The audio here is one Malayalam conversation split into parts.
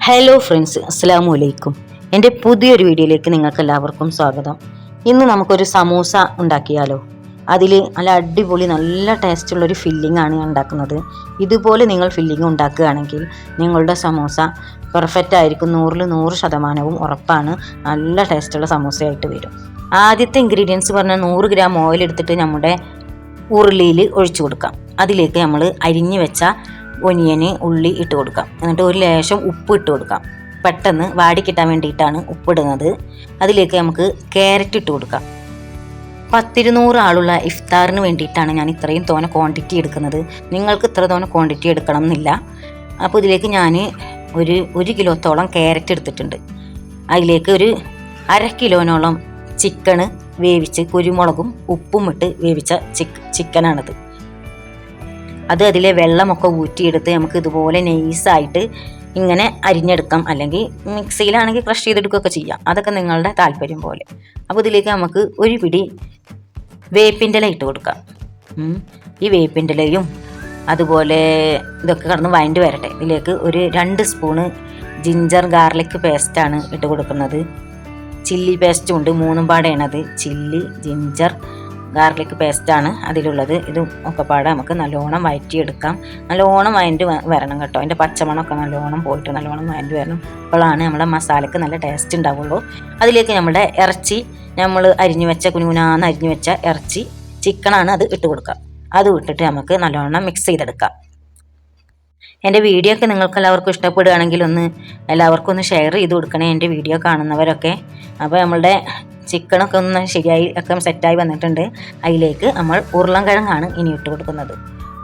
ഹലോ ഫ്രണ്ട്സ്, അസ്സലാമു അലൈക്കും. എൻ്റെ പുതിയൊരു വീഡിയോയിലേക്ക് നിങ്ങൾക്ക് എല്ലാവർക്കും സ്വാഗതം. ഇന്ന് നമുക്കൊരു സമൂസ ഉണ്ടാക്കിയാലോ. അതിൽ നല്ല അടിപൊളി നല്ല ടേസ്റ്റുള്ളൊരു ഫില്ലിംഗ് ആണ് ഞാൻ ഉണ്ടാക്കുന്നത്. ഇതുപോലെ നിങ്ങൾ ഫില്ലിംഗ് ഉണ്ടാക്കുകയാണെങ്കിൽ നിങ്ങളുടെ സമൂസ പെർഫെക്റ്റ് ആയിരിക്കും. 100% ഉറപ്പാണ്. നല്ല ടേസ്റ്റുള്ള സമൂസയായിട്ട് വരും. ആദ്യത്തെ ഇൻഗ്രീഡിയൻസ് പറഞ്ഞാൽ 100 ഗ്രാം ഓയിൽ എടുത്തിട്ട് നമ്മുടെ ഉരുളിയിൽ ഒഴിച്ചു കൊടുക്കാം. അതിലേക്ക് നമ്മൾ അരിഞ്ഞു വെച്ച ഒനിയന് ഉള്ളി ഇട്ട് കൊടുക്കാം. എന്നിട്ട് ഒരു ലേശം ഉപ്പ് ഇട്ട് കൊടുക്കാം. പെട്ടെന്ന് വാടിക്കിട്ടാൻ വേണ്ടിയിട്ടാണ് ഉപ്പിടുന്നത്. അതിലേക്ക് നമുക്ക് ക്യാരറ്റ് ഇട്ട് കൊടുക്കാം. 100 ആളുള്ള ഇഫ്താറിന് വേണ്ടിയിട്ടാണ് ഞാൻ ഇത്രയും തോനെ ക്വാണ്ടിറ്റി എടുക്കുന്നത്. നിങ്ങൾക്ക് ഇത്ര തോനെ ക്വാണ്ടിറ്റി എടുക്കണം എന്നില്ല. അപ്പോൾ ഇതിലേക്ക് ഞാൻ ഒരു കിലോത്തോളം ക്യാരറ്റ് എടുത്തിട്ടുണ്ട്. അതിലേക്ക് ഒരു 1/2 കിലോനോളം ചിക്കന് വേവിച്ച് കുരുമുളകും ഉപ്പും ഇട്ട് വേവിച്ച ചിക്കനാണിത്. അത് അതിലെ വെള്ളമൊക്കെ ഊറ്റിയെടുത്ത് നമുക്ക് ഇതുപോലെ നൈസായിട്ട് ഇങ്ങനെ അരിഞ്ഞെടുക്കാം. അല്ലെങ്കിൽ മിക്സിയിലാണെങ്കിൽ ക്രഷ് ചെയ്തെടുക്കുകയൊക്കെ ചെയ്യാം. അതൊക്കെ നിങ്ങളുടെ താല്പര്യം പോലെ. അപ്പോൾ ഇതിലേക്ക് നമുക്ക് ഒരു പിടി വേപ്പിൻ്റെ ഇല ഇട്ട് കൊടുക്കാം. ഈ വേപ്പിൻ്റെ ഇലയും അതുപോലെ ഇതൊക്കെ കിടന്ന് വഴണ്ടി വരട്ടെ. ഇതിലേക്ക് ഒരു 2 സ്പൂണ് ജിഞ്ചർ ഗാർലിക് പേസ്റ്റാണ് ഇട്ട് കൊടുക്കുന്നത്. ചില്ലി പേസ്റ്റും ഉണ്ട്, 3 പാടെയാണത്. ചില്ലി, ജിഞ്ചർ, ഗാർലിക് പേസ്റ്റാണ് അതിലുള്ളത്. ഇതും ഒക്കെ പാടെ നമുക്ക് നല്ലോണം വഴറ്റിയെടുക്കാം. നല്ലോണം വഴണ്ടി വരണം കേട്ടോ. അതിൻ്റെ പച്ചമണമൊക്കെ നല്ലോണം പോയിട്ട് നല്ലോണം വഴണ്ടി വരണം. അപ്പോഴാണ് നമ്മുടെ മസാലയ്ക്ക് നല്ല ടേസ്റ്റ് ഉണ്ടാവുള്ളൂ. അതിലേക്ക് നമ്മുടെ ഇറച്ചി, നമ്മൾ അരിഞ്ഞു വെച്ച കുനുകുനാന്ന് അരിഞ്ഞു വെച്ച ഇറച്ചി ചിക്കനാണ്, അത് ഇട്ട് കൊടുക്കാം. അത് ഇട്ടിട്ട് നമുക്ക് നല്ലോണം മിക്സ് ചെയ്തെടുക്കാം. എൻ്റെ വീഡിയോ ഒക്കെ നിങ്ങൾക്ക് എല്ലാവർക്കും ഇഷ്ടപ്പെടുകയാണെങ്കിൽ എല്ലാവർക്കും ഒന്ന് ഷെയർ ചെയ്ത് കൊടുക്കണേ, എൻ്റെ വീഡിയോ കാണുന്നവരൊക്കെ. അപ്പോൾ നമ്മളുടെ ചിക്കനൊക്കെ ഒന്ന് ശരിയായി ഒക്കെ സെറ്റായി വന്നിട്ടുണ്ട്. അതിലേക്ക് നമ്മൾ ഉരുളൻകിഴങ്ങാണ് ഇനി ഇട്ട് കൊടുക്കുന്നത്.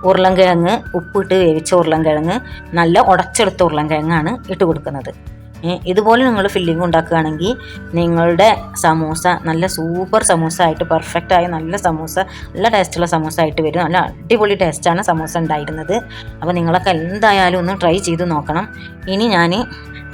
ഉരുളൻകിഴങ്ങ് ഉപ്പിട്ട് വേവിച്ച ഉരുളൻകിഴങ്ങ്, നല്ല ഉടച്ചെടുത്ത ഉരുളൻകിഴങ്ങാണ് ഇട്ട് കൊടുക്കുന്നത്. ഇതുപോലെ നിങ്ങൾ ഫില്ലിംഗ് ഉണ്ടാക്കുകയാണെങ്കിൽ നിങ്ങളുടെ സമൂസ നല്ല സൂപ്പർ സമൂസ ആയിട്ട് പെർഫെക്റ്റായ നല്ല സമൂസ, നല്ല ടേസ്റ്റുള്ള സമൂസ ആയിട്ട് വരും. നല്ല അടിപൊളി ടേസ്റ്റാണ് സമൂസ ഉണ്ടായിരുന്നത്. അപ്പോൾ നിങ്ങളൊക്കെ എന്തായാലും ഒന്ന് ട്രൈ ചെയ്ത് നോക്കണം. ഇനി ഞാൻ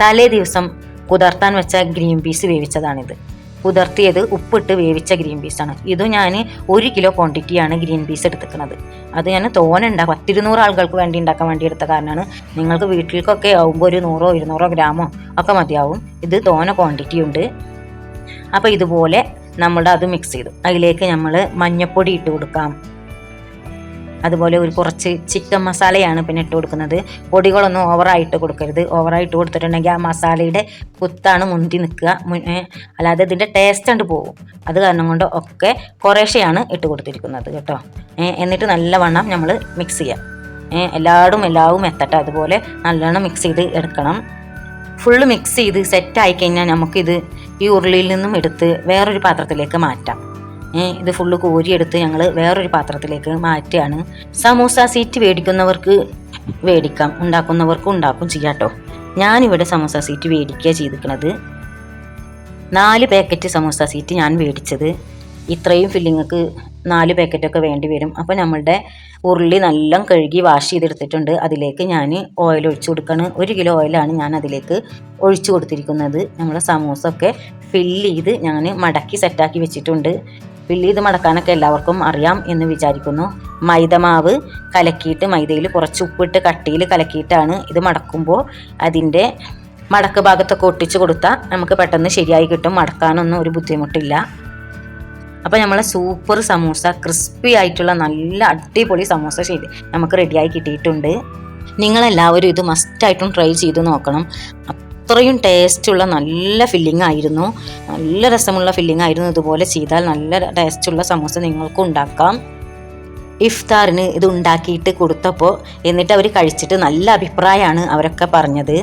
തലേ ദിവസം കുതിർത്താൻ വെച്ച ഗ്രീൻ പീസ് വേവിച്ചതാണിത്. കുതിർത്തിയത് ഉപ്പിട്ട് വേവിച്ച ഗ്രീൻ പീസാണ്. ഇതും ഞാൻ 1 കിലോ ക്വാണ്ടിറ്റിയാണ് ഗ്രീൻ പീസ് എടുത്തിരിക്കുന്നത്. അത് ഞാൻ തോനെ 100 ആളുകൾക്ക് വേണ്ടി ഉണ്ടാക്കാൻ വേണ്ടി എടുത്ത കാരണമാണ്. നിങ്ങൾക്ക് വീട്ടിലേക്കൊക്കെ ആകുമ്പോൾ ഒരു 100-200 ഗ്രാമോ ഒക്കെ മതിയാവും. ഇത് തോനെ ക്വാണ്ടിറ്റി ഉണ്ട്. അപ്പോൾ ഇതുപോലെ നമ്മുടെ അത് മിക്സ് ചെയ്തു. അതിലേക്ക് നമ്മൾ മഞ്ഞൾപ്പൊടി ഇട്ട് കൊടുക്കാം. അതുപോലെ കുറച്ച് ചിക്കൻ മസാലയാണ് പിന്നെ ഇട്ട് കൊടുക്കുന്നത്. പൊടികളൊന്നും ഓവറായിട്ട് കൊടുക്കരുത്. ഓവറായിട്ട് കൊടുത്തിട്ടുണ്ടെങ്കിൽ ആ മസാലയുടെ കുത്താണ് മുന്തി നിൽക്കുക. അല്ലാതെ ഇതിൻ്റെ ടേസ്റ്റ് കണ്ട് പോകും. അത് കാരണം കൊണ്ട് ഒക്കെ കുറേശ്ശെയാണ് ഇട്ട് കൊടുത്തിരിക്കുന്നത് കേട്ടോ. എന്നിട്ട് നല്ലവണ്ണം നമ്മൾ മിക്സ് ചെയ്യാം. എല്ലാവും എത്തട്ടെ. അതുപോലെ നല്ലോണം മിക്സ് ചെയ്ത് എടുക്കണം. ഫുള്ള് മിക്സ് ചെയ്ത് സെറ്റായി കഴിഞ്ഞാൽ നമുക്കിത് ഈ ഉരുളിയിൽ നിന്നും എടുത്ത് വേറൊരു പാത്രത്തിലേക്ക് മാറ്റാം. ഇത് ഫുള്ള് കോരിയെടുത്ത് ഞങ്ങൾ വേറൊരു പാത്രത്തിലേക്ക് മാറ്റുകയാണ്. സമൂസ സീറ്റ് മേടിക്കുന്നവർക്ക് മേടിക്കാം, ഉണ്ടാക്കുന്നവർക്ക് ഉണ്ടാക്കും ചെയ്യാം കേട്ടോ. ഞാനിവിടെ സമൂസ സീറ്റ് മേടിക്കുക ചെയ്തിരിക്കുന്നത്. 4 പാക്കറ്റ് സമൂസ സീറ്റ് ഞാൻ മേടിച്ചത്. ഇത്രയും ഫില്ലിങ്ങൾക്ക് 4 പാക്കറ്റൊക്കെ വേണ്ടി വരും. അപ്പോൾ നമ്മളുടെ ഉരുളി നല്ല കഴുകി വാഷ് ചെയ്തെടുത്തിട്ടുണ്ട്. അതിലേക്ക് ഞാൻ ഓയിൽ ഒഴിച്ചു കൊടുക്കണം. 1 കിലോ ഓയിലാണ് ഞാൻ അതിലേക്ക് ഒഴിച്ചു കൊടുത്തിരിക്കുന്നത്. നമ്മുടെ സമൂസ ഒക്കെ ഫില്ല് ചെയ്ത് ഞാൻ മടക്കി സെറ്റാക്കി വെച്ചിട്ടുണ്ട്. ഫില്ല് ചെയ്ത് മടക്കാനൊക്കെ എല്ലാവർക്കും അറിയാം എന്ന് വിചാരിക്കുന്നു. മൈദമാവ് കലക്കിയിട്ട് മൈദയിൽ കുറച്ച് ഉപ്പിട്ട് കട്ടിയിൽ കലക്കിയിട്ടാണ് ഇത് മടക്കുമ്പോൾ അതിൻ്റെ മടക്ക് ഭാഗത്തൊക്കെ ഒട്ടിച്ച് കൊടുത്താൽ നമുക്ക് പെട്ടെന്ന് ശരിയായി കിട്ടും. മടക്കാനൊന്നും ഒരു ബുദ്ധിമുട്ടില്ല. അപ്പോൾ നമ്മളെ സൂപ്പർ സമൂസ, ക്രിസ്പി ആയിട്ടുള്ള നല്ല അടിപൊളി സമൂസ നമുക്ക് റെഡിയായി കിട്ടിയിട്ടുണ്ട്. നിങ്ങളെല്ലാവരും ഇത് മസ്റ്റായിട്ടും ട്രൈ ചെയ്ത് നോക്കണം. അത്രയും ടേസ്റ്റുള്ള നല്ല ഫില്ലിംഗ് ആയിരുന്നു. നല്ല രസമുള്ള ഫില്ലിംഗ് ആയിരുന്നു. ഇതുപോലെ ചെയ്താൽ നല്ല ടേസ്റ്റുള്ള സമൂസ നിങ്ങൾക്കും ഉണ്ടാക്കാം. ഇഫ്താറിന് ഇത് ഉണ്ടാക്കിയിട്ട് കൊടുത്തപ്പോൾ എന്നിട്ട് അവർ കഴിച്ചിട്ട് നല്ല അഭിപ്രായമാണ് അവരൊക്കെ പറഞ്ഞത്.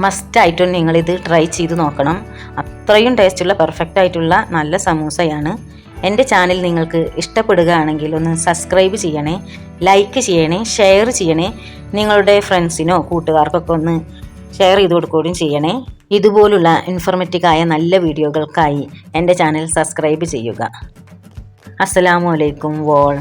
മസ്റ്റായിട്ടും നിങ്ങളിത് ട്രൈ ചെയ്ത് നോക്കണം. അത്രയും ടേസ്റ്റുള്ള പെർഫെക്റ്റ് ആയിട്ടുള്ള നല്ല സമൂസയാണ്. എൻ്റെ ചാനൽ നിങ്ങൾക്ക് ഇഷ്ടപ്പെടുകയാണെങ്കിൽ ഒന്ന് സബ്സ്ക്രൈബ് ചെയ്യണേ, ലൈക്ക് ചെയ്യണേ, ഷെയർ ചെയ്യണേ. നിങ്ങളുടെ ഫ്രണ്ട്സിനോ കൂട്ടുകാർക്കൊക്കെ ഒന്ന് ഷെയർ ചെയ്ത് കൊടുക്കുകയും ചെയ്യണേ. ഇതുപോലുള്ള ഇൻഫോർമേറ്റീവായ നല്ല വീഡിയോകൾക്കായി എൻ്റെ ചാനൽ സബ്സ്ക്രൈബ് ചെയ്യുക. അസ്സലാമു അലൈക്കും വോൾ.